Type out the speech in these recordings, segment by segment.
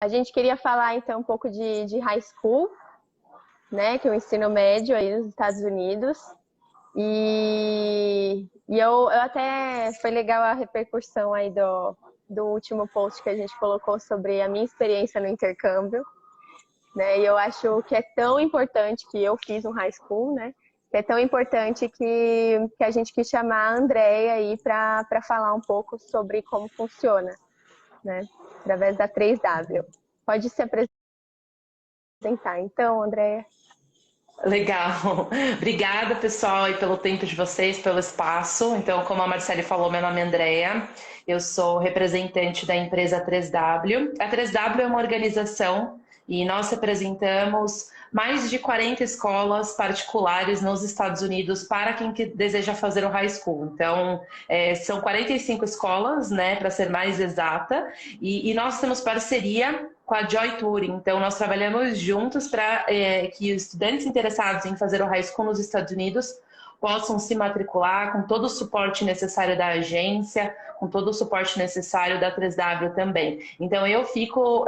A gente queria falar então um pouco de high school, né, que é o ensino médio aí nos Estados Unidos. Eu até foi legal a repercussão aí do último post que a gente colocou sobre a minha experiência no intercâmbio, né? E eu acho que é tão importante que eu fiz um high school, né? Que é tão importante que a gente quis chamar a Andrea aí para falar um pouco sobre como funciona, né? Através da 3W. Pode se apresentar, então, Andrea. Legal. Obrigada, pessoal, e pelo tempo de vocês, pelo espaço. Então, como a Marcele falou, meu nome é Andrea, eu sou representante da empresa 3W. A 3W é uma organização e nós representamos mais de 40 escolas particulares nos Estados Unidos para quem que deseja fazer o high school. Então, são 45 escolas, né, para ser mais exata, e nós temos parceria com a Joy Touring. Então, nós trabalhamos juntos para que estudantes interessados em fazer o high school nos Estados Unidos possam se matricular com todo o suporte necessário da agência, com todo o suporte necessário da 3W também. Então, eu fico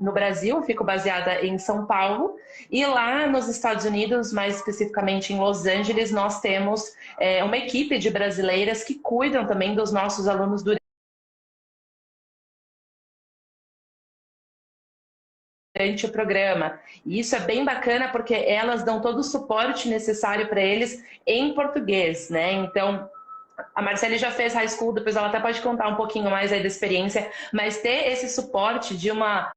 no Brasil, fico baseada em São Paulo, e lá nos Estados Unidos, mais especificamente em Los Angeles, nós temos uma equipe de brasileiras que cuidam também dos nossos alunos durante o programa. E isso é bem bacana porque elas dão todo o suporte necessário para eles em português, né? Então, a Marcele já fez high school, depois ela até pode contar um pouquinho mais aí da experiência, mas ter esse suporte de uma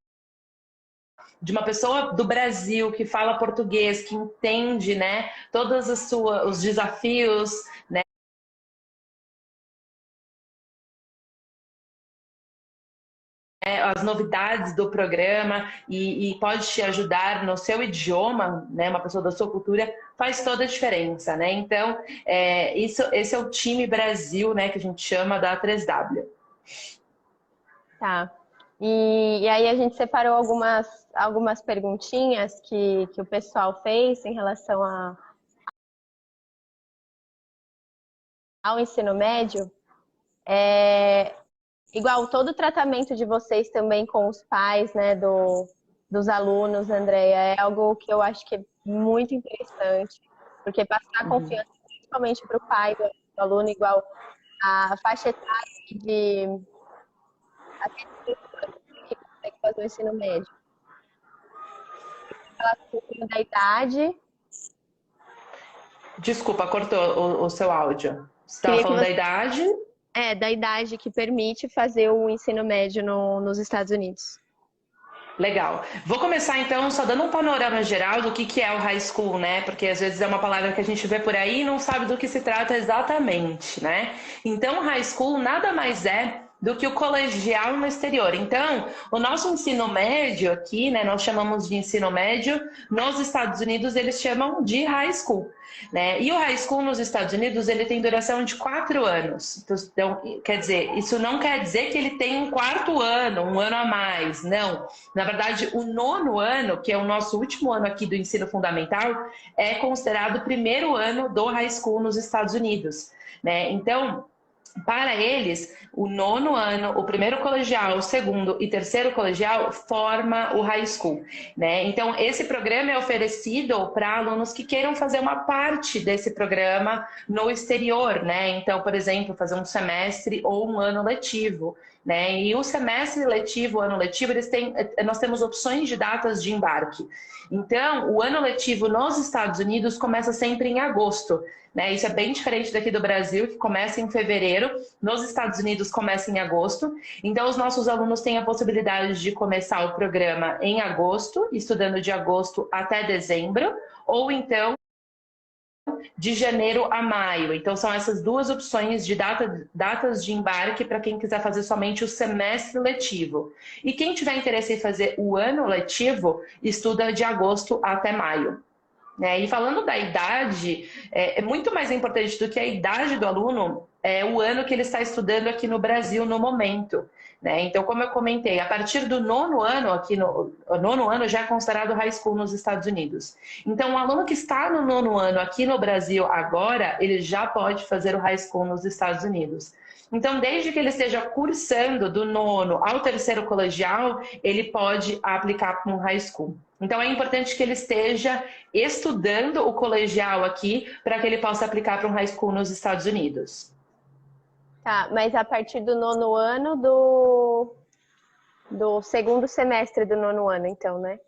pessoa do Brasil que fala português, que entende, né, todos os desafios, né, as novidades do programa e pode te ajudar no seu idioma, né, uma pessoa da sua cultura, faz toda a diferença, né? Então, esse é o time Brasil, né, que a gente chama da 3W. Tá. E aí a gente separou algumas perguntinhas que o pessoal fez em relação ao ensino médio. Igual todo o tratamento de vocês também com os pais, né, dos alunos, Andréia, é algo que eu acho que é muito interessante, porque passar confiança principalmente para o pai do aluno, igual a faixa etária de até 18 anos que consegue fazer o ensino médio. Ela um pouquinho da idade. Desculpa, cortou o seu áudio. Você estava Queria que falando você... da idade? da idade que permite fazer o ensino médio nos Estados Unidos. Legal. Vou começar então só dando um panorama geral do que é o high school, né? Porque às vezes é uma palavra que a gente vê por aí e não sabe do que se trata exatamente, né? Então, high school nada mais é do que o colegial no exterior. Então, o nosso ensino médio aqui, né, nós chamamos de ensino médio, nos Estados Unidos eles chamam de high school, né? E o high school nos Estados Unidos, ele tem duração de 4 anos. Então, quer dizer, isso não quer dizer que ele tem um quarto ano, um ano a mais, não. Na verdade, o 9º ano, que é o nosso último ano aqui do ensino fundamental, é considerado o primeiro ano do high school nos Estados Unidos, né? Então, para eles, o 9º ano, o primeiro colegial, o segundo e terceiro colegial forma o high school, né? Então, esse programa é oferecido para alunos que queiram fazer uma parte desse programa no exterior, né? Então, por exemplo, fazer um semestre ou um ano letivo, né? E o semestre letivo, o ano letivo, nós temos opções de datas de embarque. Então, o ano letivo nos Estados Unidos começa sempre em agosto, né? Isso é bem diferente daqui do Brasil, que começa em fevereiro. Nos Estados Unidos começa em agosto. Então, os nossos alunos têm a possibilidade de começar o programa em agosto, estudando de agosto até dezembro, ou então de janeiro a maio. Então, são essas duas opções de datas de embarque para quem quiser fazer somente o semestre letivo. E quem tiver interesse em fazer o ano letivo, estuda de agosto até maio. E falando da idade, é muito mais importante do que a idade do aluno, é o ano que ele está estudando aqui no Brasil no momento, né? Então, como eu comentei, a partir do 9º ano, o 9º ano já é considerado high school nos Estados Unidos. Então, o aluno que está no 9º ano aqui no Brasil agora, ele já pode fazer o high school nos Estados Unidos. Então, desde que ele esteja cursando do nono ao terceiro colegial, ele pode aplicar para um high school. Então, é importante que ele esteja estudando o colegial aqui para que ele possa aplicar para um high school nos Estados Unidos. Tá, mas a partir do nono ano do segundo semestre do nono ano, então, né?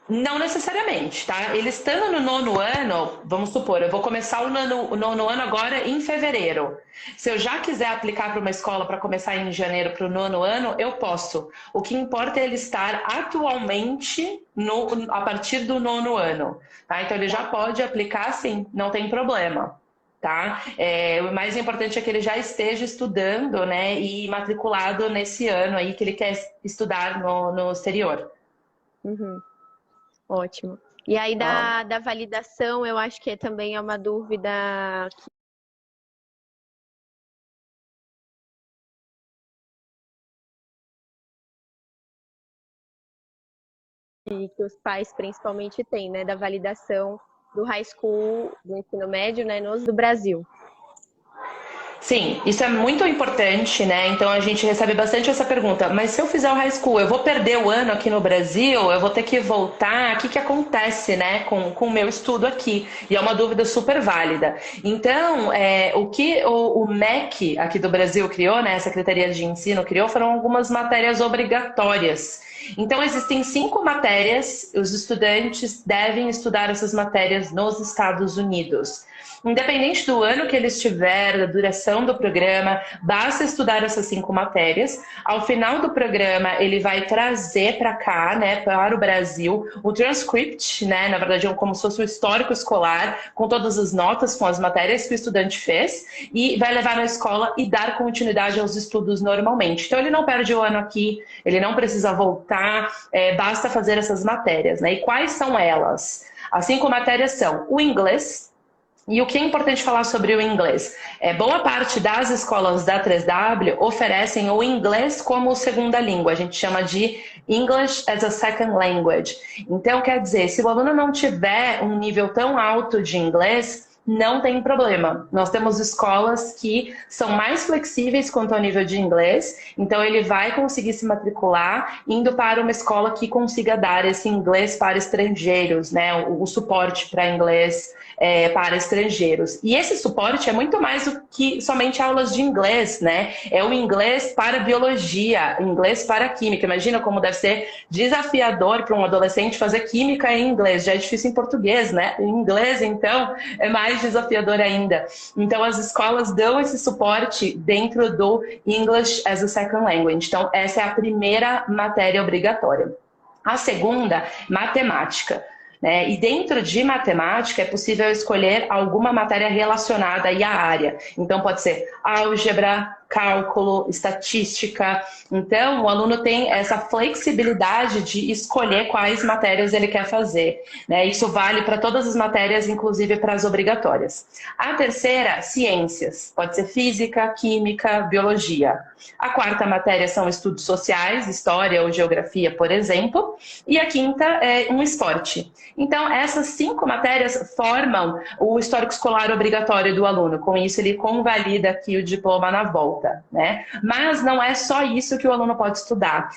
Não necessariamente, tá? Ele estando no nono ano, vamos supor, eu vou começar o nono ano agora em fevereiro. Se eu já quiser aplicar para uma escola para começar em janeiro para o nono ano, eu posso. O que importa é ele estar atualmente a partir do nono ano, tá? Então ele já pode aplicar sim, não tem problema. Tá? O mais importante é que ele já esteja estudando, né, e matriculado nesse ano aí que ele quer estudar no exterior. Uhum. Ótimo. E aí da validação, eu acho que também é uma dúvida que os pais principalmente têm, né? Da validação do high school, do ensino médio, né? Do Brasil. Sim, isso é muito importante, né? Então a gente recebe bastante essa pergunta, mas se eu fizer o high school, eu vou perder o ano aqui no Brasil? Eu vou ter que voltar? O que acontece, né, com o meu estudo aqui? E é uma dúvida super válida. Então, o que o MEC aqui do Brasil criou, né, a Secretaria de Ensino criou, foram algumas matérias obrigatórias. Então, existem 5 matérias, os estudantes devem estudar essas matérias nos Estados Unidos. Independente do ano que ele estiver, da duração do programa, basta estudar essas 5 matérias. Ao final do programa, ele vai trazer para cá, né, para o Brasil, o transcript, né, na verdade, como se fosse o histórico escolar, com todas as notas, com as matérias que o estudante fez, e vai levar na escola e dar continuidade aos estudos normalmente. Então, ele não perde o ano aqui, ele não precisa voltar, basta fazer essas matérias, né? E quais são elas? As 5 matérias são o inglês. E o que é importante falar sobre o inglês? Boa parte das escolas da 3W oferecem o inglês como segunda língua. A gente chama de English as a Second Language. Então, quer dizer, se o aluno não tiver um nível tão alto de inglês, não tem problema. Nós temos escolas que são mais flexíveis quanto ao nível de inglês, então ele vai conseguir se matricular indo para uma escola que consiga dar esse inglês para estrangeiros, né? O suporte para inglês para estrangeiros. E esse suporte é muito mais do que somente aulas de inglês, né? É o inglês para biologia, inglês para química. Imagina como deve ser desafiador para um adolescente fazer química em inglês. Já é difícil em português, né? Em inglês, então, é mais desafiador ainda. Então, as escolas dão esse suporte dentro do English as a Second Language. Então, essa é a primeira matéria obrigatória. A segunda, matemática. E dentro de matemática é possível escolher alguma matéria relacionada aí à área. Então pode ser álgebra, cálculo, estatística. Então o aluno tem essa flexibilidade de escolher quais matérias ele quer fazer, né? Isso vale para todas as matérias, inclusive para as obrigatórias. A terceira, ciências. Pode ser física, química, biologia. A quarta matéria são estudos sociais, história ou geografia, por exemplo. E a quinta é um esporte. Então, essas 5 matérias formam o histórico escolar obrigatório do aluno. Com isso, ele convalida aqui o diploma na volta, né? Mas não é só isso que o aluno pode estudar.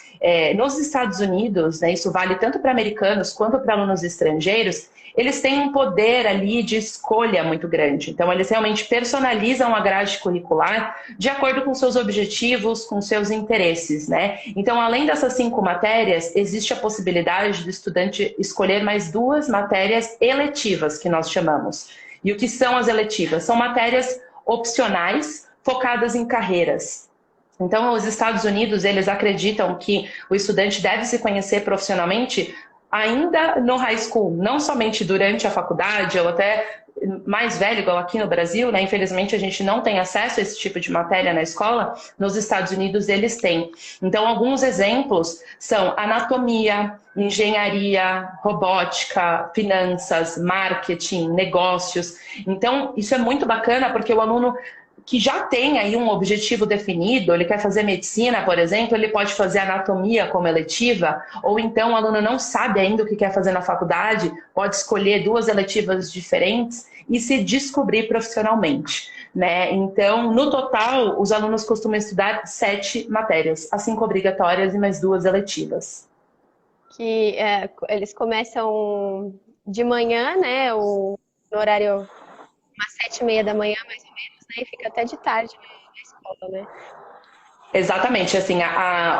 Nos Estados Unidos, né, isso vale tanto para americanos quanto para alunos estrangeiros, eles têm um poder ali de escolha muito grande. Então, eles realmente personalizam a grade curricular de acordo com seus objetivos, com seus interesses, né? Então, além dessas 5 matérias, existe a possibilidade do estudante escolher mais 2 matérias eletivas, que nós chamamos. E o que são as eletivas? São matérias opcionais focadas em carreiras. Então, os Estados Unidos, eles acreditam que o estudante deve se conhecer profissionalmente ainda no high school, não somente durante a faculdade ou até mais velho, igual aqui no Brasil, né? Infelizmente a gente não tem acesso a esse tipo de matéria na escola. Nos Estados Unidos eles têm. Então alguns exemplos são anatomia, engenharia, robótica, finanças, marketing, negócios. Então isso é muito bacana porque o aluno que já tem aí um objetivo definido, ele quer fazer medicina, por exemplo, ele pode fazer anatomia como eletiva, ou então o aluno não sabe ainda o que quer fazer na faculdade, pode escolher 2 eletivas diferentes, e se descobrir profissionalmente, né? Então, no total, os alunos costumam estudar 7 matérias, as 5 obrigatórias e mais 2 eletivas. Eles começam de manhã, né? No horário umas 7h30 da manhã, mais ou menos, né? E fica até de tarde na escola, né? Exatamente, assim,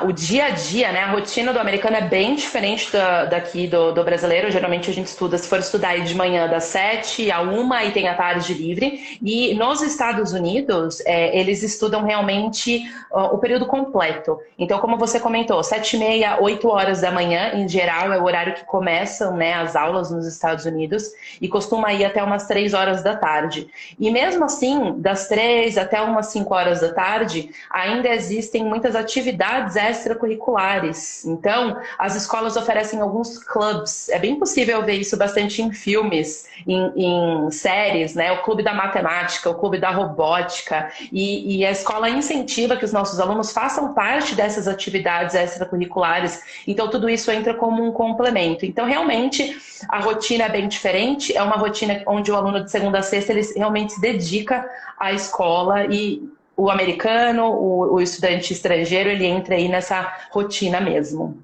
o dia a dia, né, a rotina do americano é bem diferente daqui do brasileiro. Geralmente a gente estuda, se for estudar aí de manhã das 7 à 1 e tem a tarde livre. E nos Estados Unidos, eles estudam realmente o período completo. Então, como você comentou, 7h30, 8 horas da manhã, em geral, é o horário que começam, né, as aulas nos Estados Unidos e costuma ir até umas 3 horas da tarde. E mesmo assim, das 3 até umas 5 horas da tarde, ainda existem muitas atividades extracurriculares. Então, as escolas oferecem alguns clubes. É bem possível ver isso bastante em filmes, em séries, né? O clube da matemática, o clube da robótica. E a escola incentiva que os nossos alunos façam parte dessas atividades extracurriculares. Então, tudo isso entra como um complemento. Então, realmente, a rotina é bem diferente. É uma rotina onde o aluno de segunda a sexta ele realmente se dedica à escola e o americano, o estudante estrangeiro, ele entra aí nessa rotina mesmo.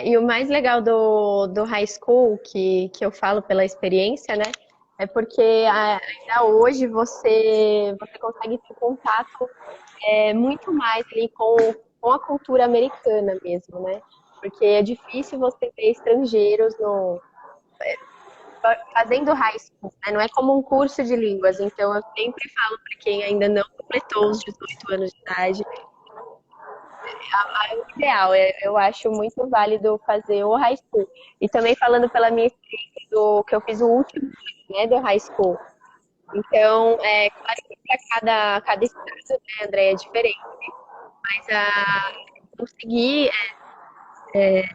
E o mais legal do high school, que eu falo pela experiência, né? É porque ainda hoje você consegue ter contato muito mais ali com a cultura americana mesmo, né? Porque é difícil você ver estrangeiros fazendo high school, né? Não é como um curso de línguas. Então, eu sempre falo para quem ainda não completou os 18 anos de idade, é o ideal. Eu acho muito válido fazer o high school. E também falando pela minha experiência que eu fiz o último ano, né, do high school. Então, claro que para cada estado, né, André, é diferente. Mas consegui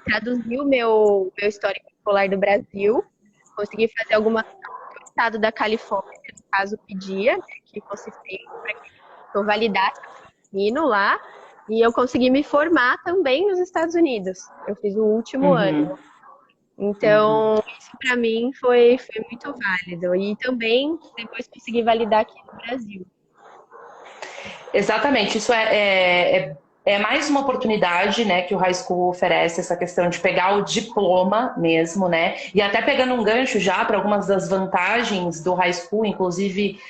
traduzir o meu histórico escolar do Brasil, consegui fazer algumas que o estado da Califórnia, no caso, pedia, né, que fosse feito para que eu validasse o ensino lá, e eu consegui me formar também nos Estados Unidos. Eu fiz o último ano. Então, isso para mim foi muito válido. E também depois consegui validar aqui no Brasil. Exatamente, isso é mais uma oportunidade, né, que o high school oferece, essa questão de pegar o diploma mesmo, né, e até pegando um gancho já para algumas das vantagens do high school, inclusive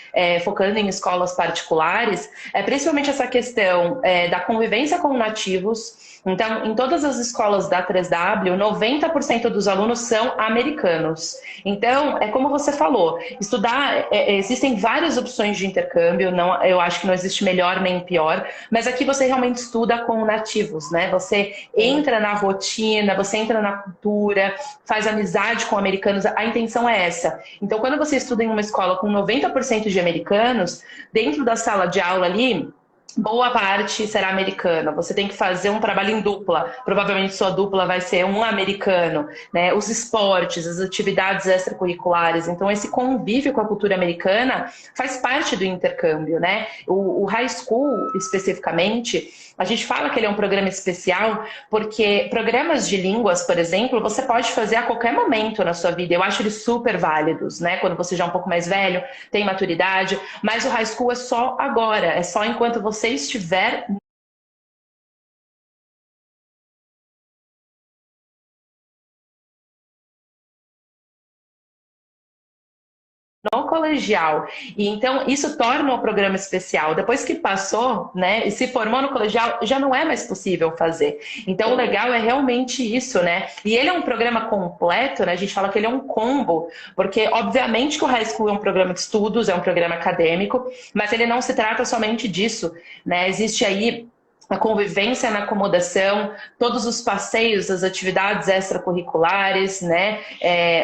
focando em escolas particulares, principalmente essa questão da convivência com nativos. Então, em todas as escolas da 3W, 90% dos alunos são americanos. Então, é como você falou, estudar, existem várias opções de intercâmbio, eu acho que não existe melhor nem pior, mas aqui você realmente estuda com nativos, né? Você entra na rotina, você entra na cultura, faz amizade com americanos, a intenção é essa. Então, quando você estuda em uma escola com 90% de americanos, dentro da sala de aula ali, boa parte será americana. Você tem que fazer um trabalho em dupla. Provavelmente sua dupla vai ser um americano, né? Os esportes, as atividades extracurriculares. Então, esse convívio com a cultura americana faz parte do intercâmbio, né? O high school, especificamente, a gente fala que ele é um programa especial porque programas de línguas, por exemplo, você pode fazer a qualquer momento na sua vida. Eu acho eles super válidos, né? Quando você já é um pouco mais velho, tem maturidade, mas o high school é só agora, é só enquanto você estiver no colegial. E então isso torna o programa especial. Depois que passou, né, e se formou no colegial, já não é mais possível fazer. Então o legal é realmente isso, né? E ele é um programa completo, né? A gente fala que ele é um combo, porque obviamente que o high school é um programa de estudos, é um programa acadêmico, mas ele não se trata somente disso, né? Existe aí a convivência na acomodação, todos os passeios, as atividades extracurriculares, né,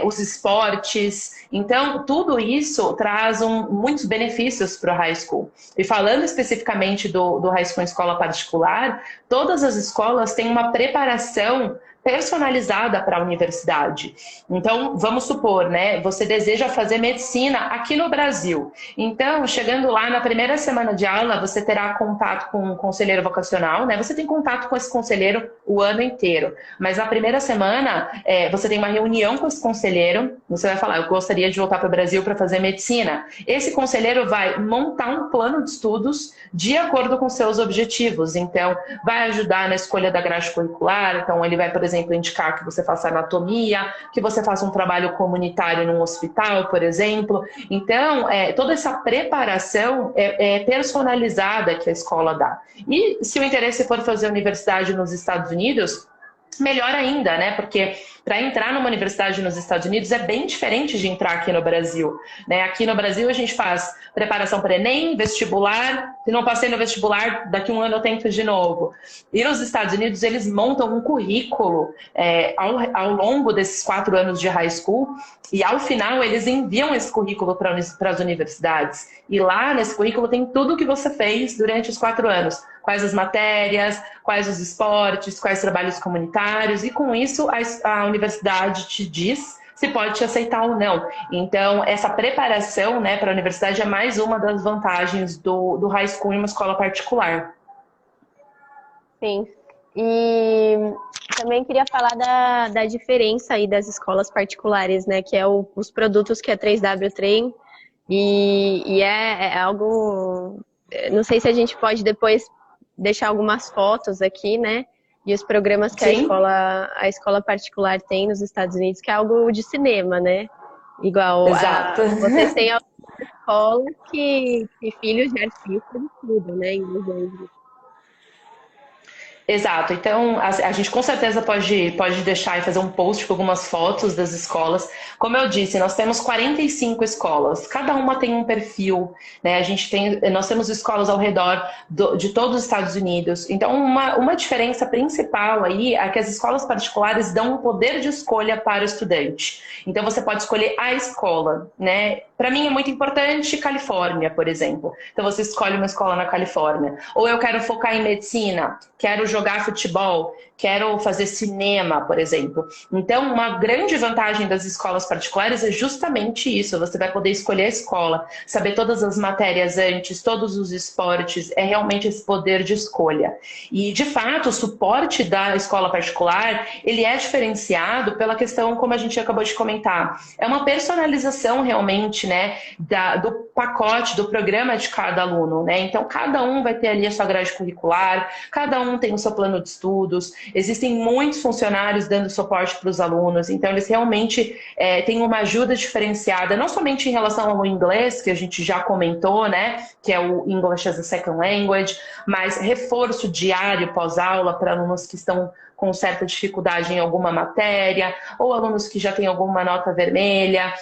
os esportes. Então, tudo isso traz muitos benefícios para o high school. E falando especificamente do high school em escola particular, todas as escolas têm uma preparação personalizada para a universidade. Então, vamos supor, né, você deseja fazer medicina aqui no Brasil. Então, chegando lá na primeira semana de aula, você terá contato com um conselheiro vocacional, né? Você tem contato com esse conselheiro o ano inteiro, mas na primeira semana você tem uma reunião com esse conselheiro, você vai falar, eu gostaria de voltar para o Brasil para fazer medicina. Esse conselheiro vai montar um plano de estudos de acordo com seus objetivos. Então, vai ajudar na escolha da grade curricular. Então, ele vai, por exemplo, indicar que você faça anatomia, que você faça um trabalho comunitário num hospital, por exemplo. Então, toda essa preparação é personalizada que a escola dá. E se o interesse for fazer universidade nos Estados Unidos, melhor ainda, né? Porque para entrar numa universidade nos Estados Unidos é bem diferente de entrar aqui no Brasil, né? Aqui no Brasil a gente faz preparação para Enem, vestibular. Se não passei no vestibular, daqui a um ano eu tento de novo. E nos Estados Unidos eles montam um currículo ao longo desses 4 anos de high school e ao final eles enviam esse currículo para as universidades. E lá nesse currículo tem tudo o que você fez durante os 4 anos. Quais as matérias, quais os esportes, quais trabalhos comunitários, e com isso a universidade te diz se pode te aceitar ou não. Então, essa preparação, né, para a universidade é mais uma das vantagens do high school em uma escola particular. Sim. E também queria falar da diferença aí das escolas particulares, né, que é os produtos que a 3W tem, e é algo... Não sei se a gente pode depois deixar algumas fotos aqui, né? E os programas que a escola particular tem nos Estados Unidos, que é algo de cinema, né? Igual Exato. vocês têm a escola que filhos de artistas estudam, né? Em Los Angeles. Exato, então a gente com certeza pode deixar e fazer um post com algumas fotos das escolas. Como eu disse, nós temos 45 escolas, cada uma tem um perfil, né? Nós temos escolas ao redor de todos os Estados Unidos. Então, uma diferença principal aí é que as escolas particulares dão um poder de escolha para o estudante. Então, você pode escolher a escola, né? Para mim é muito importante Califórnia, por exemplo. Então, você escolhe uma escola na Califórnia. Ou eu quero focar em medicina, quero jogar futebol, quero fazer cinema, por exemplo. Então, uma grande vantagem das escolas particulares é justamente isso. Você vai poder escolher a escola, saber todas as matérias antes, todos os esportes, é realmente esse poder de escolha. E, de fato, o suporte da escola particular, ele é diferenciado pela questão, como a gente acabou de comentar. É uma personalização realmente, né, do pacote, do programa de cada aluno, né? Então, cada um vai ter ali a sua grade curricular, cada um tem o seu plano de estudos, existem muitos funcionários dando suporte para os alunos, então eles realmente têm uma ajuda diferenciada, não somente em relação ao inglês, que a gente já comentou, né, que é o English as a Second Language, mas reforço diário pós-aula para alunos que estão com certa dificuldade em alguma matéria, ou alunos que já têm alguma nota vermelha.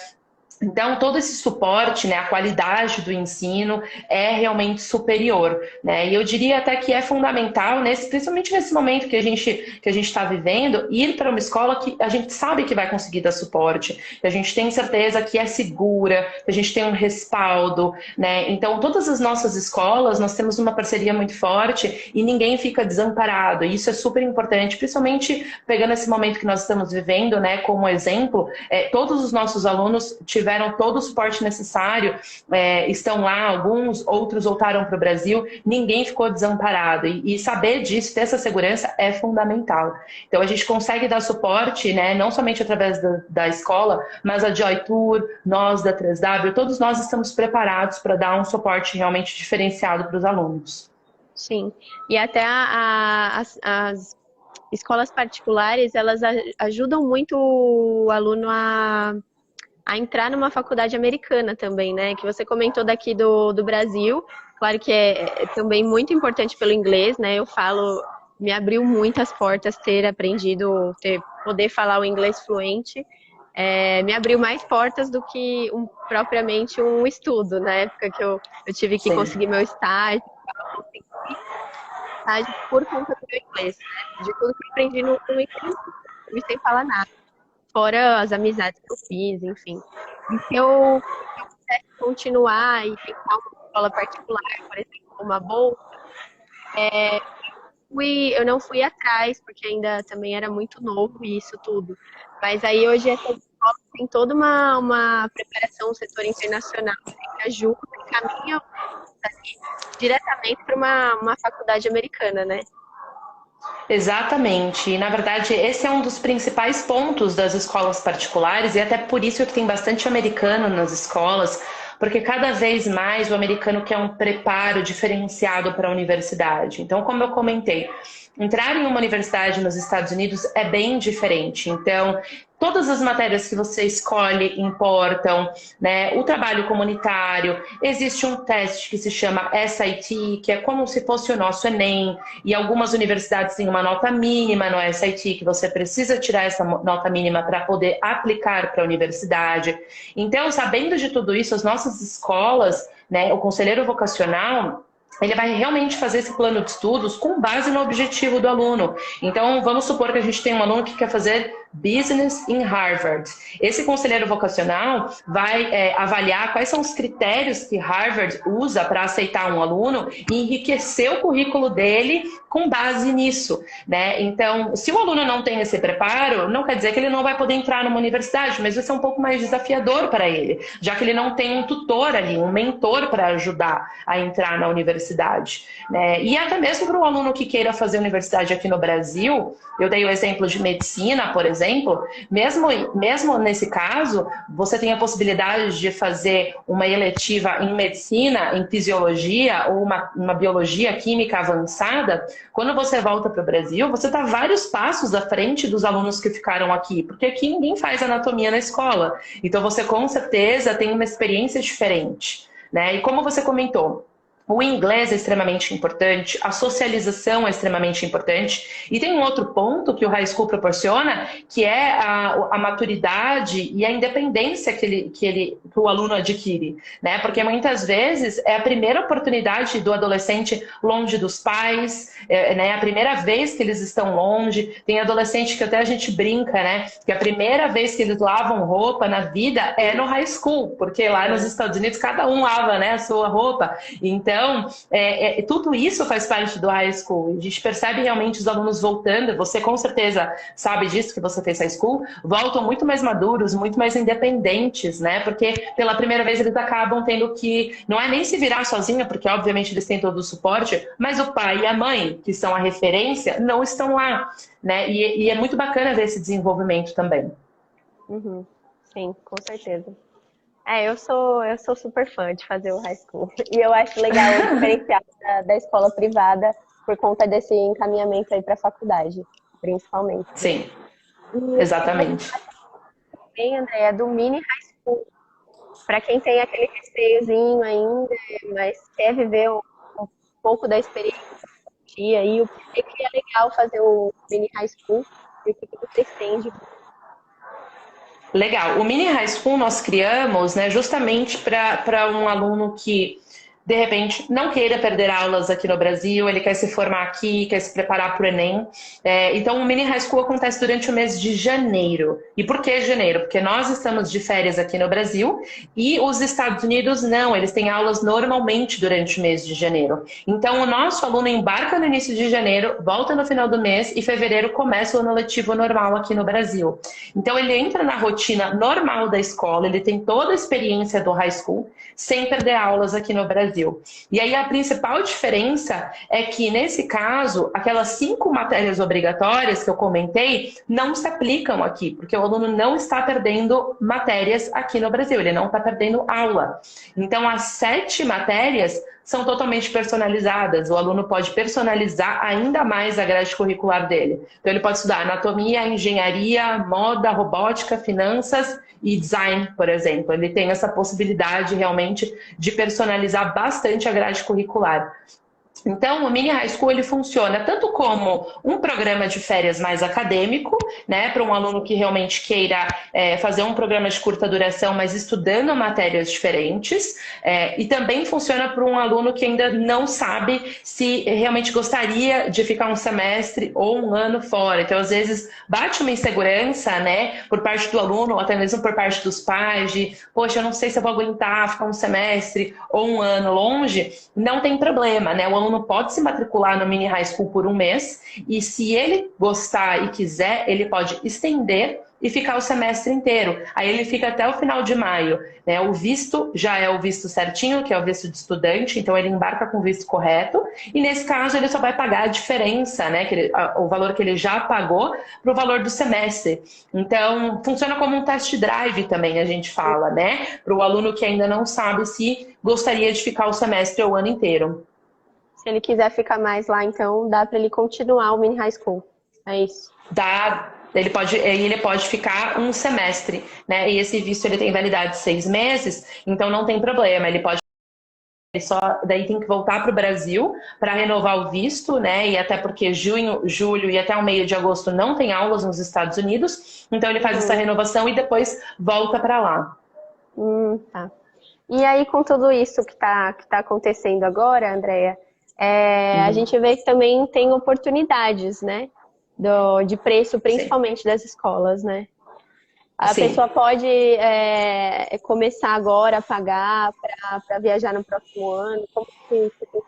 Então, todo esse suporte, né, a qualidade do ensino é realmente superior, né? E eu diria até que é fundamental, principalmente nesse momento que a gente está vivendo, ir para uma escola que a gente sabe que vai conseguir dar suporte, que a gente tem certeza que é segura, que a gente tem um respaldo, né? Então, todas as nossas escolas, nós temos uma parceria muito forte e ninguém fica desamparado. E isso é super importante, principalmente pegando esse momento que nós estamos vivendo, né, como exemplo, todos os nossos alunos tiveram todo o suporte necessário, estão lá, outros voltaram para o Brasil, ninguém ficou desamparado. E saber disso, ter essa segurança é fundamental. Então, a gente consegue dar suporte, né, não somente através da escola, mas a Joy Tour, nós da 3W, todos nós estamos preparados para dar um suporte realmente diferenciado para os alunos. Sim, e até as escolas particulares, elas ajudam muito o aluno a entrar numa faculdade americana também, né? Que você comentou daqui do Brasil. Claro que é também muito importante pelo inglês, né? Eu falo, me abriu muitas portas poder falar o inglês fluente. Me abriu mais portas do que propriamente um estudo, na época que eu tive que conseguir meu estágio por conta do meu inglês, né? De tudo que eu aprendi no inglês, sem falar nada. Fora as amizades que eu fiz, enfim. E se eu pudesse continuar e tentar uma escola particular, por exemplo, uma bolsa, eu não fui atrás, porque ainda também era muito novo isso tudo. Mas aí hoje essa escola tem toda uma preparação, um setor internacional que ajuda e caminha diretamente para uma faculdade americana, né? Exatamente. E, na verdade, esse é um dos principais pontos das escolas particulares, e até por isso que tem bastante americano nas escolas, porque cada vez mais o americano quer um preparo diferenciado para a universidade. Então, como eu comentei, entrar em uma universidade nos Estados Unidos é bem diferente. Então, todas as matérias que você escolhe importam, né? O trabalho comunitário, existe um teste que se chama SAT, que é como se fosse o nosso Enem, e algumas universidades têm uma nota mínima no SAT, que você precisa tirar essa nota mínima para poder aplicar para a universidade. Então, sabendo de tudo isso, as nossas escolas, né, o conselheiro vocacional, ele vai realmente fazer esse plano de estudos com base no objetivo do aluno. Então, vamos supor que a gente tem um aluno que quer fazer Business em Harvard. Esse conselheiro vocacional vai avaliar quais são os critérios que Harvard usa para aceitar um aluno e enriquecer o currículo dele com base nisso, né? Então, se o aluno não tem esse preparo, não quer dizer que ele não vai poder entrar numa universidade, mas vai ser um pouco mais desafiador para ele, já que ele não tem um tutor ali, um mentor para ajudar a entrar na universidade, né? E até mesmo para o aluno que queira fazer universidade aqui no Brasil, eu dei o exemplo de medicina, por exemplo, mesmo nesse caso, você tem a possibilidade de fazer uma eletiva em medicina, em fisiologia ou uma biologia química avançada. Quando você volta para o Brasil, você está vários passos à frente dos alunos que ficaram aqui, porque aqui ninguém faz anatomia na escola. Então você com certeza tem uma experiência diferente, né? E como você comentou, o inglês é extremamente importante, a socialização é extremamente importante, e tem um outro ponto que o High School proporciona, que é a maturidade e a independência que o aluno adquire, né? Porque muitas vezes é a primeira oportunidade do adolescente longe dos pais, né? A primeira vez que eles estão longe. Tem adolescente que até a gente brinca, né? Que a primeira vez que eles lavam roupa na vida é no High School, porque lá nos Estados Unidos cada um lava, né, a sua roupa. Então, tudo isso faz parte do high school. A gente percebe realmente os alunos voltando. Você com certeza sabe disso, que você fez high school. Voltam muito mais maduros, muito mais independentes, né? Porque pela primeira vez eles acabam tendo que, não é nem se virar sozinha, porque obviamente eles têm todo o suporte, mas o pai e a mãe, que são a referência, não estão lá, né? E é muito bacana ver esse desenvolvimento também. Uhum. Sim, com certeza. Eu sou super fã de fazer o high school. E eu acho legal o diferencial da escola privada por conta desse encaminhamento aí para a faculdade, principalmente. Sim, exatamente. Também, André, é do mini high school. Para quem tem aquele receiozinho ainda, mas quer viver um pouco da experiência do dia e o porquê que é legal fazer o mini high school e o que vocês têm de... Legal. O Mini High School nós criamos, né, justamente para um aluno que, de repente, não queira perder aulas aqui no Brasil, ele quer se formar aqui, quer se preparar para o Enem. Então, o Mini High School acontece durante o mês de janeiro. E por que janeiro? Porque nós estamos de férias aqui no Brasil e os Estados Unidos não, eles têm aulas normalmente durante o mês de janeiro. Então, o nosso aluno embarca no início de janeiro, volta no final do mês e fevereiro começa o ano letivo normal aqui no Brasil. Então, ele entra na rotina normal da escola, ele tem toda a experiência do High School, sem perder aulas aqui no Brasil. E aí a principal diferença é que, nesse caso, aquelas 5 matérias obrigatórias que eu comentei não se aplicam aqui, porque o aluno não está perdendo matérias aqui no Brasil, ele não está perdendo aula. Então, as 7 matérias são totalmente personalizadas. O aluno pode personalizar ainda mais a grade curricular dele. Então, ele pode estudar anatomia, engenharia, moda, robótica, finanças e design, por exemplo. Ele tem essa possibilidade realmente de personalizar bastante a grade curricular. Então, o Mini High School ele funciona tanto como um programa de férias mais acadêmico, né, para um aluno que realmente queira fazer um programa de curta duração, mas estudando matérias diferentes, e também funciona para um aluno que ainda não sabe se realmente gostaria de ficar um semestre ou um ano fora. Então, às vezes, bate uma insegurança, né, por parte do aluno, ou até mesmo por parte dos pais, de, poxa, eu não sei se eu vou aguentar ficar um semestre ou um ano longe. Não tem problema, né? O aluno pode se matricular no Mini High School por um mês, e se ele gostar e quiser, ele pode estender e ficar o semestre inteiro. Aí ele fica até o final de maio, né? O visto já é o visto certinho, que é o visto de estudante, então ele embarca com o visto correto, e nesse caso ele só vai pagar a diferença, né? O valor que ele já pagou para o valor do semestre. Então, funciona como um test drive também, a gente fala, né? Para o aluno que ainda não sabe se gostaria de ficar o semestre ou o ano inteiro. Se ele quiser ficar mais lá, então dá para ele continuar o Mini High School. É isso. Dá. Ele pode ficar um semestre, né? E esse visto ele tem validade de 6 meses, então não tem problema. Ele pode só daí tem que voltar para o Brasil para renovar o visto, né? E até porque junho, julho e até o meio de agosto não tem aulas nos Estados Unidos, então ele faz essa renovação e depois volta para lá. Tá. E aí, com tudo isso que tá acontecendo agora, Andréia, a gente vê que também tem oportunidades, né? De preço, principalmente das escolas, né? A pessoa pode começar agora a pagar para viajar no próximo ano? Como que funciona?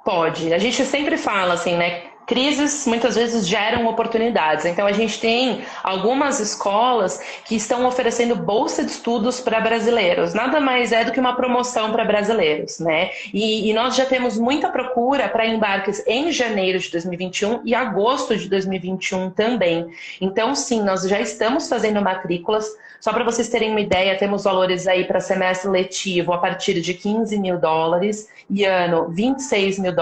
Pode. A gente sempre fala assim, né? Crises muitas vezes geram oportunidades. Então a gente tem algumas escolas que estão oferecendo bolsa de estudos para brasileiros. Nada mais é do que uma promoção para brasileiros, né? E nós já temos muita procura para embarques em janeiro de 2021 e agosto de 2021 também. Então sim, nós já estamos fazendo matrículas. Só para vocês terem uma ideia, temos valores aí para semestre letivo a partir de $15 mil e ano $26 mil,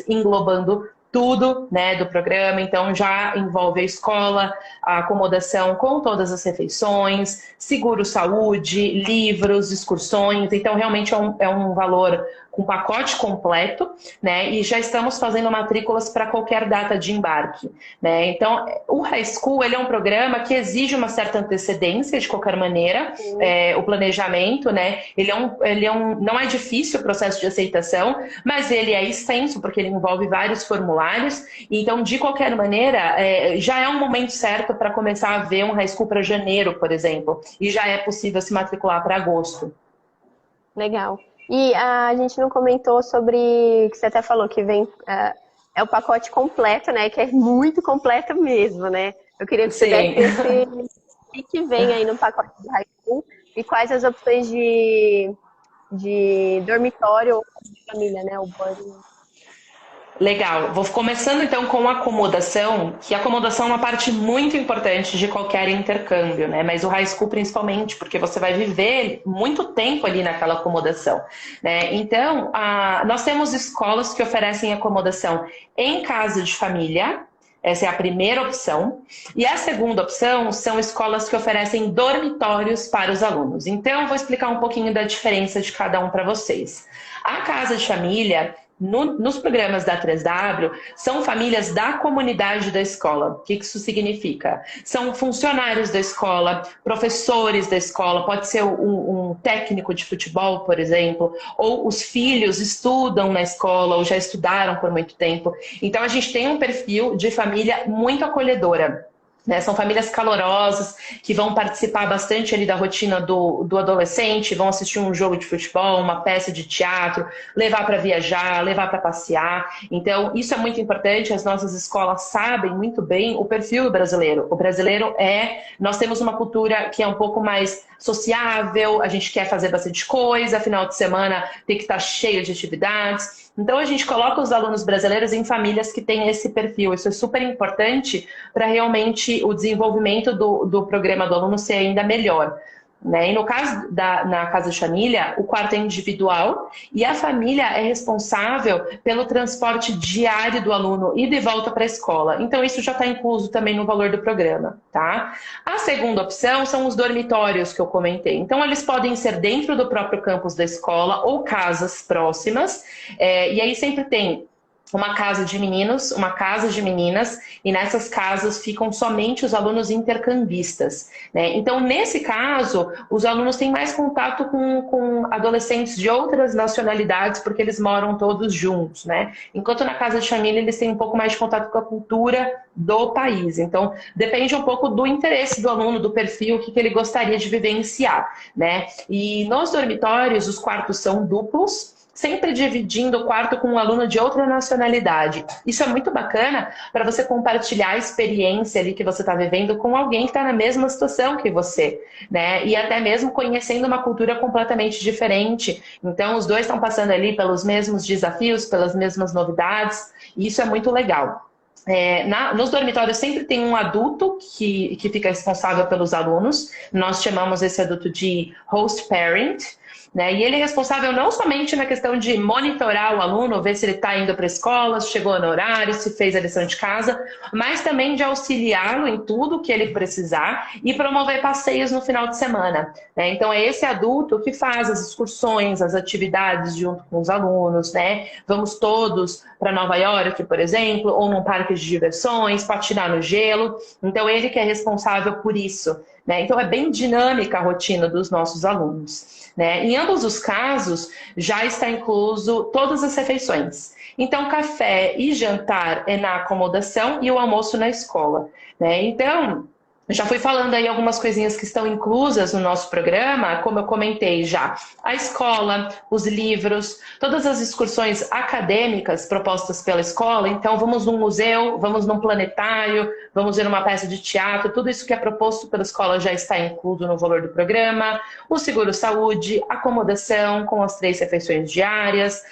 englobando tudo, né, do programa. Então já envolve a escola, a acomodação com todas as refeições, seguro-saúde, livros, excursões. Então realmente é um valor com pacote completo, né? E já estamos fazendo matrículas para qualquer data de embarque, né? Então, o High School, ele é um programa que exige uma certa antecedência, de qualquer maneira, o planejamento, né? Não é difícil o processo de aceitação, mas ele é extenso, porque ele envolve vários formulários. Então, de qualquer maneira, já é um momento certo para começar a ver um High School para janeiro, por exemplo, e já é possível se matricular para agosto. Legal. E a gente não comentou sobre, que você até falou, que vem, o pacote completo, né? Que é muito completo mesmo, né? Eu queria que você desse o que vem aí no pacote do High School e quais as opções de dormitório ou de família, né? O banho. Legal. Vou começando então com a acomodação, que a acomodação é uma parte muito importante de qualquer intercâmbio, né? Mas o high school principalmente, porque você vai viver muito tempo ali naquela acomodação, né? Então, nós temos escolas que oferecem acomodação em casa de família. Essa é a primeira opção. E a segunda opção são escolas que oferecem dormitórios para os alunos. Então, eu vou explicar um pouquinho da diferença de cada um para vocês. A casa de família, nos programas da 3W, são famílias da comunidade da escola. O que isso significa? São funcionários da escola, professores da escola, pode ser um técnico de futebol, por exemplo, ou os filhos estudam na escola ou já estudaram por muito tempo. Então a gente tem um perfil de família muito acolhedora. Né, são famílias calorosas que vão participar bastante ali da rotina do adolescente, vão assistir um jogo de futebol, uma peça de teatro, levar para viajar, levar para passear. Então, isso é muito importante. As nossas escolas sabem muito bem o perfil brasileiro. O brasileiro nós temos uma cultura que é um pouco mais sociável, a gente quer fazer bastante coisa, final de semana tem que estar cheio de atividades. Então, a gente coloca os alunos brasileiros em famílias que têm esse perfil. Isso é super importante para realmente o desenvolvimento do programa do aluno ser ainda melhor. Né? E no caso na casa de família, o quarto é individual e a família é responsável pelo transporte diário do aluno e de volta para a escola. Então isso já está incluso também no valor do programa. Tá? A segunda opção são os dormitórios que eu comentei. Então eles podem ser dentro do próprio campus da escola ou casas próximas. E aí sempre tem uma casa de meninos, uma casa de meninas, e nessas casas ficam somente os alunos intercambistas, né? Então, nesse caso, os alunos têm mais contato com adolescentes de outras nacionalidades, porque eles moram todos juntos, né? Enquanto na casa de família eles têm um pouco mais de contato com a cultura do país. Então, depende um pouco do interesse do aluno, do perfil, o que ele gostaria de vivenciar, né? E nos dormitórios, os quartos são duplos, sempre dividindo o quarto com um aluno de outra nacionalidade. Isso é muito bacana para você compartilhar a experiência ali que você está vivendo com alguém que está na mesma situação que você, né? E até mesmo conhecendo uma cultura completamente diferente. Então, os dois estão passando ali pelos mesmos desafios, pelas mesmas novidades, e isso é muito legal. Nos dormitórios sempre tem um adulto que fica responsável pelos alunos. Nós chamamos esse adulto de host parent, né? E ele é responsável não somente na questão de monitorar o aluno, ver se ele está indo para a escola, se chegou no horário, se fez a lição de casa, mas também de auxiliá-lo em tudo que ele precisar e promover passeios no final de semana, né? Então é esse adulto que faz as excursões, as atividades junto com os alunos, né? Vamos todos para Nova York, por exemplo, ou num parque de diversões, patinar no gelo. Então ele que é responsável por isso, né? Então é bem dinâmica a rotina dos nossos alunos, né? Em ambos os casos, já está incluso todas as refeições. Então, café e jantar é na acomodação e o almoço na escola, né? Então, já fui falando aí algumas coisinhas que estão inclusas no nosso programa, como eu comentei já. A escola, os livros, todas as excursões acadêmicas propostas pela escola. Então, vamos num museu, vamos num planetário, vamos ver uma peça de teatro. Tudo isso que é proposto pela escola já está incluso no valor do programa. O seguro-saúde, acomodação com as 3 refeições diárias,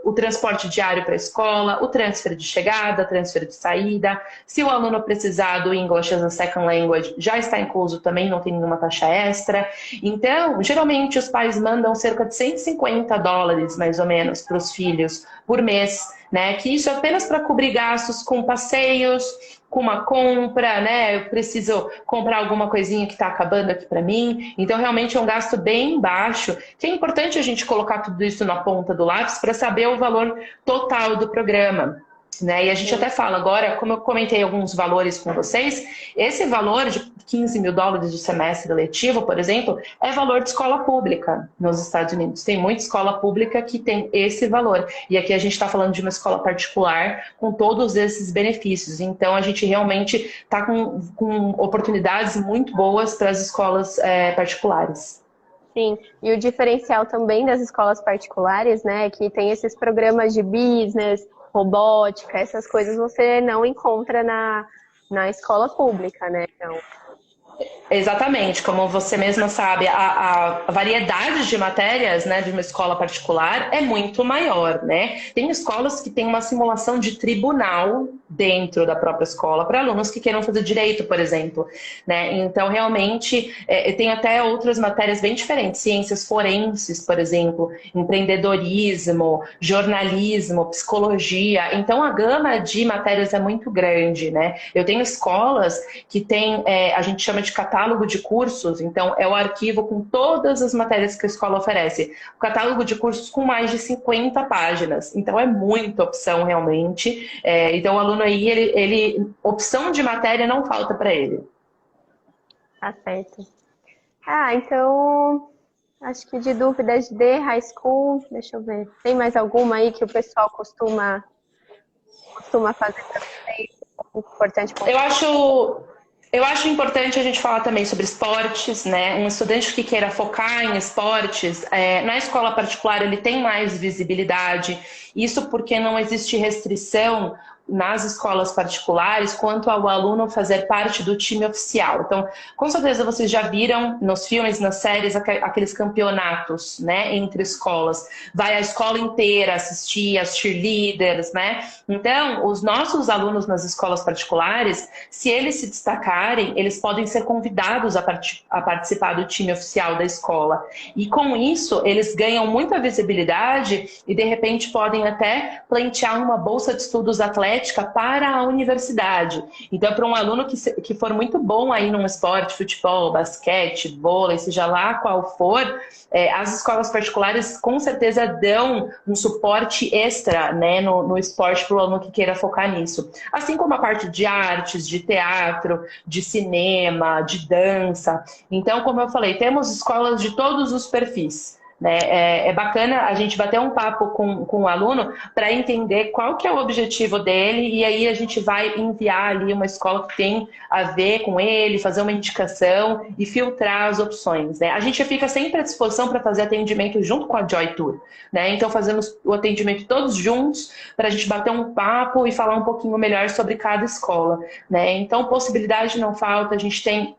o transporte diário para a escola, o transfer de chegada, transfer de saída. Se o aluno precisar do English as a Second Language, já está incluso também, não tem nenhuma taxa extra. Então, geralmente os pais mandam cerca de $150, mais ou menos, para os filhos por mês, né? Que isso é apenas para cobrir gastos com passeios, com uma compra, né? Eu preciso comprar alguma coisinha que está acabando aqui para mim. Então, realmente é um gasto bem baixo, que é importante a gente colocar tudo isso na ponta do lápis para saber o valor total do programa, né? E a gente até fala agora, como eu comentei alguns valores com vocês, esse valor de $15 mil de semestre letivo, por exemplo, é valor de escola pública nos Estados Unidos. Tem muita escola pública que tem esse valor. E aqui a gente está falando de uma escola particular com todos esses benefícios. Então, a gente realmente está com oportunidades muito boas para as escolas particulares. Sim, e o diferencial também das escolas particulares, né, é que tem esses programas de business, robótica, essas coisas você não encontra na escola pública, né? Então... Exatamente, como você mesma sabe, a variedade de matérias, né, de uma escola particular é muito maior, né? Tem escolas que têm uma simulação de tribunal dentro da própria escola para alunos que queiram fazer direito, por exemplo, né? Então, realmente, tem até outras matérias bem diferentes, ciências forenses, por exemplo, empreendedorismo, jornalismo, psicologia. Então, a gama de matérias é muito grande, né? Eu tenho escolas que têm, a gente chama de catálogo de cursos, então é o arquivo com todas as matérias que a escola oferece. O catálogo de cursos com mais de 50 páginas, então é muita opção realmente. Então o aluno aí, ele opção de matéria não falta para ele. Tá certo. Então, acho que de dúvidas de high school, deixa eu ver, tem mais alguma aí que o pessoal costuma fazer para vocês? Importante. Eu acho importante a gente falar também sobre esportes, né? Um estudante que queira focar em esportes, na escola particular ele tem mais visibilidade, isso porque não existe restrição nas escolas particulares quanto ao aluno fazer parte do time oficial. Então, com certeza vocês já viram nos filmes, nas séries, aqueles campeonatos, né, entre escolas. Vai a escola inteira assistir, as cheerleaders, né? Então, os nossos alunos nas escolas particulares, se eles se destacarem, eles podem ser convidados a participar do time oficial da escola. E com isso, eles ganham muita visibilidade e, de repente, podem até pleitear uma bolsa de estudos atléticos atlética para a universidade. Então, para um aluno que for muito bom aí num esporte, futebol, basquete, vôlei, seja lá qual for, as escolas particulares com certeza dão um suporte extra, né, no esporte para o aluno que queira focar nisso. Assim como a parte de artes, de teatro, de cinema, de dança. Então, como eu falei, temos escolas de todos os perfis. Né? É bacana a gente bater um papo com o aluno para entender qual que é o objetivo dele e aí a gente vai enviar ali uma escola que tem a ver com ele, fazer uma indicação e filtrar as opções. Né? A gente fica sempre à disposição para fazer atendimento junto com a Joy Tour. Né? Então fazemos o atendimento todos juntos para a gente bater um papo e falar um pouquinho melhor sobre cada escola. Né? Então possibilidade não falta, a gente tem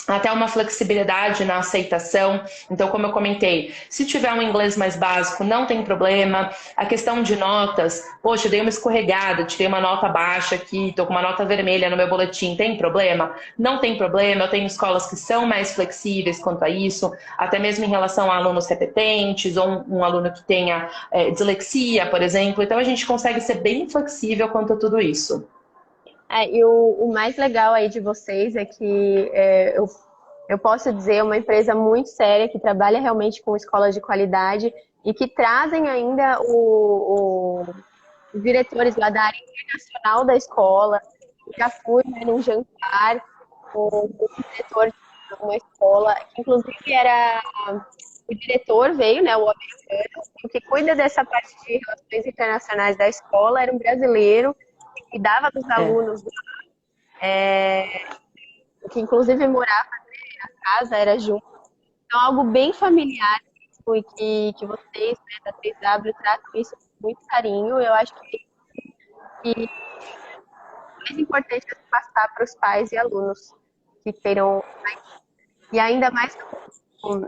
até uma flexibilidade na aceitação. Então, como eu comentei, se tiver um inglês mais básico, não tem problema. A questão de notas, poxa, eu dei uma escorregada, tirei uma nota baixa aqui, estou com uma nota vermelha no meu boletim, tem problema? Não tem problema, eu tenho escolas que são mais flexíveis quanto a isso, até mesmo em relação a alunos repetentes, ou um aluno que tenha dislexia, por exemplo. Então, a gente consegue ser bem flexível quanto a tudo isso. E o mais legal aí de vocês é que eu posso dizer uma empresa muito séria que trabalha realmente com escolas de qualidade e que trazem ainda os diretores lá da área internacional da escola. Eu já fui, né, num jantar com o diretor de uma escola, que inclusive era o diretor veio, né, o americano, o que cuida dessa parte de relações internacionais da escola era um brasileiro que dava dos alunos, que inclusive morava na casa, era junto. Então, algo bem familiar e que vocês, né, da 3W, tratam isso com muito carinho. Eu acho que o mais importante é passar para os pais e alunos que queiram. E ainda mais quando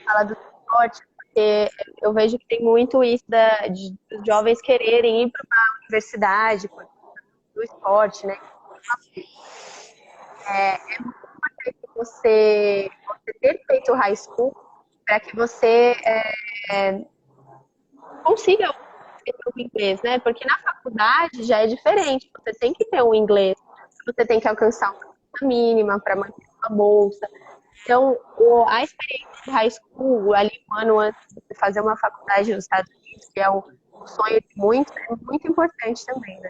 fala do esporte, porque eu vejo que tem muito isso dos jovens quererem ir para uma universidade do esporte, né? É muito importante você ter feito o high school para que você consiga o inglês, né? Porque na faculdade já é diferente. Você tem que ter um inglês, você tem que alcançar uma mínima para manter uma bolsa. Então, a experiência do high school, ali um ano antes de fazer uma faculdade nos Estados Unidos, que é um sonho de muitos, é muito importante também, né?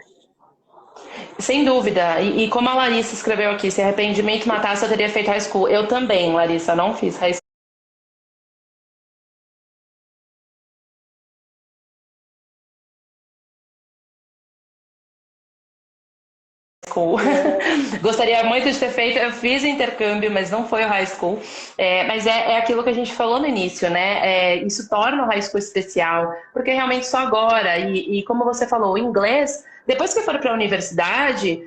Sem dúvida. E como a Larissa escreveu aqui, se arrependimento matasse, eu teria feito high school. Eu também, Larissa, não fiz high school. Gostaria muito de ter feito, eu fiz intercâmbio, mas não foi o high school. Mas é aquilo que a gente falou no início, né? Isso torna o high school especial, porque realmente só agora, e como você falou, o inglês, depois que for para a universidade,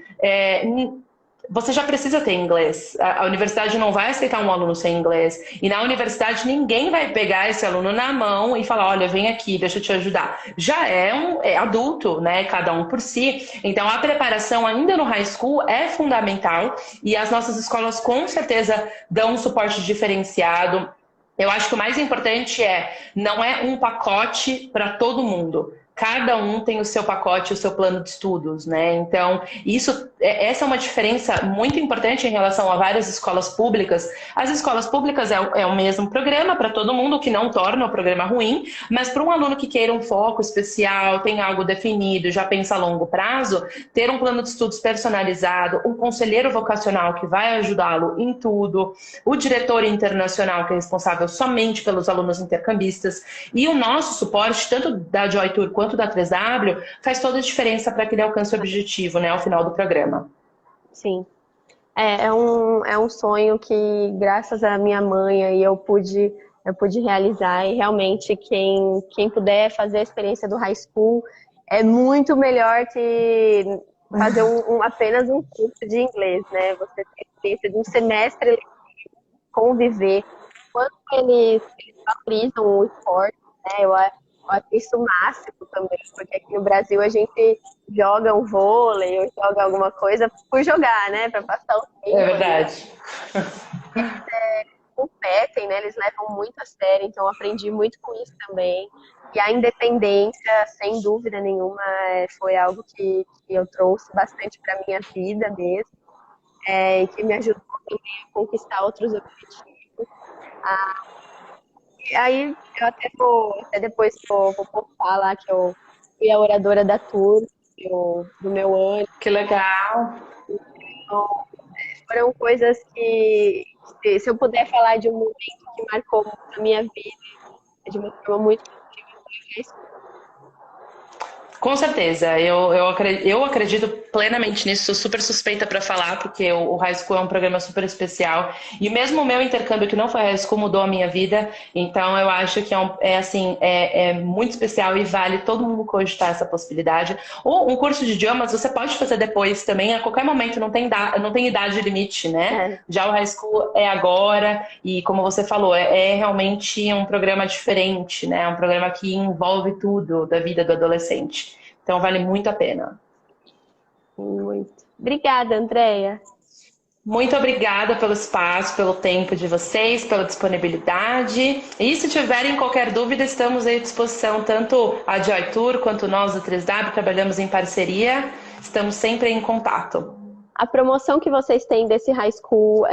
você já precisa ter inglês. A universidade não vai aceitar um aluno sem inglês. E na universidade ninguém vai pegar esse aluno na mão e falar, olha, vem aqui, deixa eu te ajudar. Já é adulto, né? Cada um por si. Então a preparação ainda no high school é fundamental e as nossas escolas com certeza dão um suporte diferenciado. Eu acho que o mais importante não é um pacote para todo mundo. Cada um tem o seu pacote, o seu plano de estudos, né? Então, essa é uma diferença muito importante em relação a várias escolas públicas. As escolas públicas é o mesmo programa para todo mundo, o que não torna o programa ruim, mas para um aluno que queira um foco especial, tem algo definido, já pensa a longo prazo, ter um plano de estudos personalizado, um conselheiro vocacional que vai ajudá-lo em tudo, o diretor internacional que é responsável somente pelos alunos intercambistas e o nosso suporte, tanto da Joy Tour quanto da 3W, faz toda a diferença para que ele alcance o objetivo, né, ao final do programa. Sim. É um sonho que, graças à minha mãe, aí eu pude realizar. E realmente, quem puder fazer a experiência do high school é muito melhor que fazer apenas um curso de inglês, né? Você tem a experiência de um semestre conviver. Quando eles valorizam o esporte, né? Eu acho isso o máximo também, porque aqui no Brasil a gente joga um vôlei ou joga alguma coisa por jogar, né? Para passar o tempo. É verdade. competem, né? Eles levam muito a sério, então eu aprendi muito com isso também. E a independência, sem dúvida nenhuma, foi algo que eu trouxe bastante para minha vida mesmo, e que me ajudou também a conquistar outros objetivos. E aí eu até depois vou postar lá que eu fui a oradora da tour do meu ano. Que legal. Então, foram coisas que, se eu puder falar de um momento que marcou a minha vida de uma forma muito positiva, Com certeza, eu acredito plenamente nisso, sou super suspeita para falar, porque o High School é um programa super especial, e mesmo o meu intercâmbio, que não foi High School, mudou a minha vida, então eu acho que é muito especial e vale todo mundo cogitar essa possibilidade. Ou um curso de idiomas você pode fazer depois também, a qualquer momento, não tem idade limite, né? Já o High School é agora, e como você falou, é realmente um programa diferente, né? É um programa que envolve tudo da vida do adolescente. Então vale muito a pena. Muito. Obrigada, Andréia. Muito obrigada pelo espaço, pelo tempo de vocês, pela disponibilidade. E se tiverem qualquer dúvida, estamos à disposição, tanto a Joy Tour quanto nós do 3W, trabalhamos em parceria, estamos sempre em contato. A promoção que vocês têm desse High School,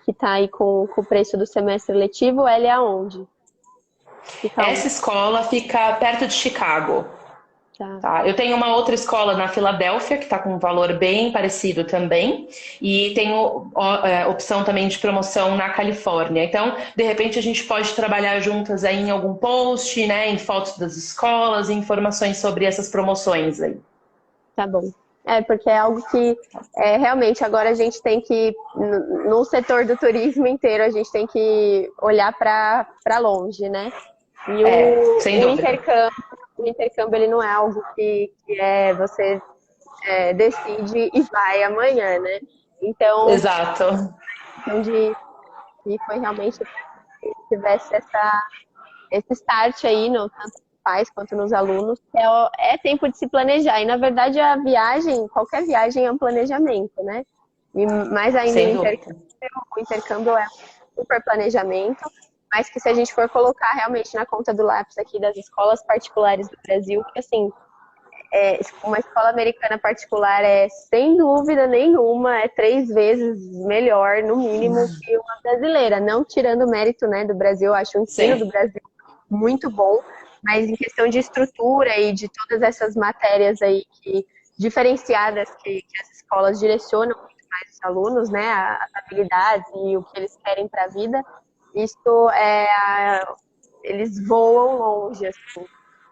que está aí com o preço do semestre letivo, ela é aonde? Essa escola fica perto de Chicago. Tá. Eu tenho uma outra escola na Filadélfia, que está com um valor bem parecido também, e tenho opção também de promoção na Califórnia. Então, de repente, a gente pode trabalhar juntas aí em algum post, né, em fotos das escolas, informações sobre essas promoções aí. Tá bom. Porque é algo que realmente agora a gente tem que, no setor do turismo inteiro, a gente tem que olhar para longe, né? E sem dúvida. O intercâmbio ele não é algo que você decide e vai amanhã, né? Então, exato. E foi realmente que tivesse esse start aí, tanto nos pais quanto nos alunos, que é tempo de se planejar. E, na verdade, qualquer viagem é um planejamento, né? E mais ainda o intercâmbio é um super planejamento, mas que se a gente for colocar realmente na conta do lápis aqui das escolas particulares do Brasil, que assim, uma escola americana particular sem dúvida nenhuma, 3 vezes melhor, no mínimo, que uma brasileira. Não tirando o mérito, né, do Brasil, eu acho o ensino do Brasil muito bom, mas em questão de estrutura e de todas essas matérias aí diferenciadas que as escolas direcionam muito mais os alunos, né, as habilidades e o que eles querem para a vida, isso eles voam longe, assim.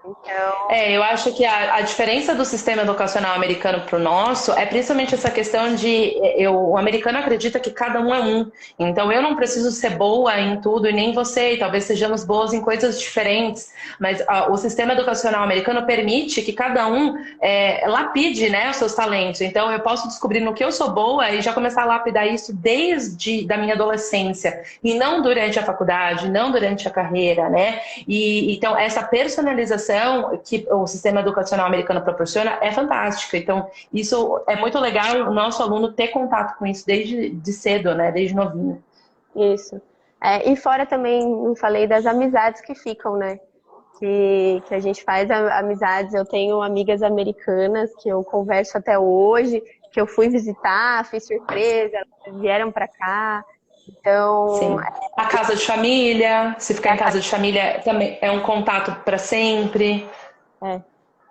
Então... eu acho que a diferença do sistema educacional americano para o nosso é principalmente essa questão de o americano acredita que cada um é um. Então eu não preciso ser boa em tudo e nem você, e talvez sejamos boas em coisas diferentes, mas o sistema educacional americano permite que cada um lapide, né, os seus talentos. Então eu posso descobrir no que eu sou boa e já começar a lapidar isso desde da minha adolescência e não durante a faculdade, não durante a carreira, né? E então essa personalização que o sistema educacional americano proporciona é fantástica. Então, isso é muito legal o nosso aluno ter contato com isso desde cedo, né? Desde novinho. Isso. E fora também, não falei das amizades que ficam, né? Que a gente faz amizades. Eu tenho amigas americanas que eu converso até hoje, que eu fui visitar, fiz surpresa, elas vieram para cá. Então, sim. A casa de família, se ficar em casa de família, também é um contato para sempre.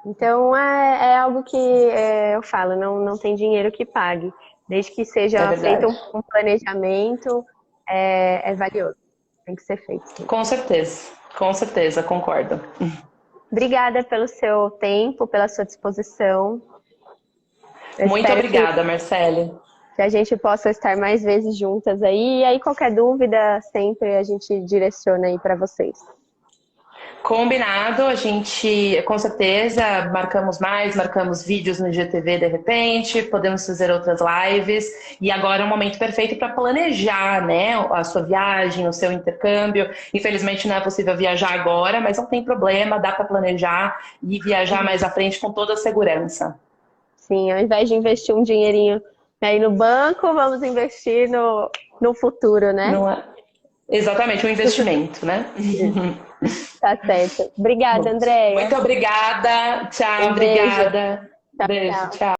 Então, é algo que eu falo, não tem dinheiro que pague. Desde que seja feito um planejamento, é valioso. Tem que ser feito. Sim. Com certeza, concordo. Obrigada pelo seu tempo, pela sua disposição. Muito obrigada, Marcele. Que a gente possa estar mais vezes juntas aí. E aí, qualquer dúvida, sempre a gente direciona aí para vocês. Combinado, a gente com certeza marcamos vídeos no IGTV de repente, podemos fazer outras lives e agora é o momento perfeito para planejar, né, a sua viagem, o seu intercâmbio. Infelizmente não é possível viajar agora, mas não tem problema, dá para planejar e viajar mais à frente com toda a segurança. Sim, ao invés de investir um dinheirinho aí no banco, vamos investir no futuro, né? Exatamente, um investimento, né? Tá certo. Obrigada, Andréia. Muito obrigada. Tchau, Um beijo. obrigada. Tchau, Beijo, tchau. tchau.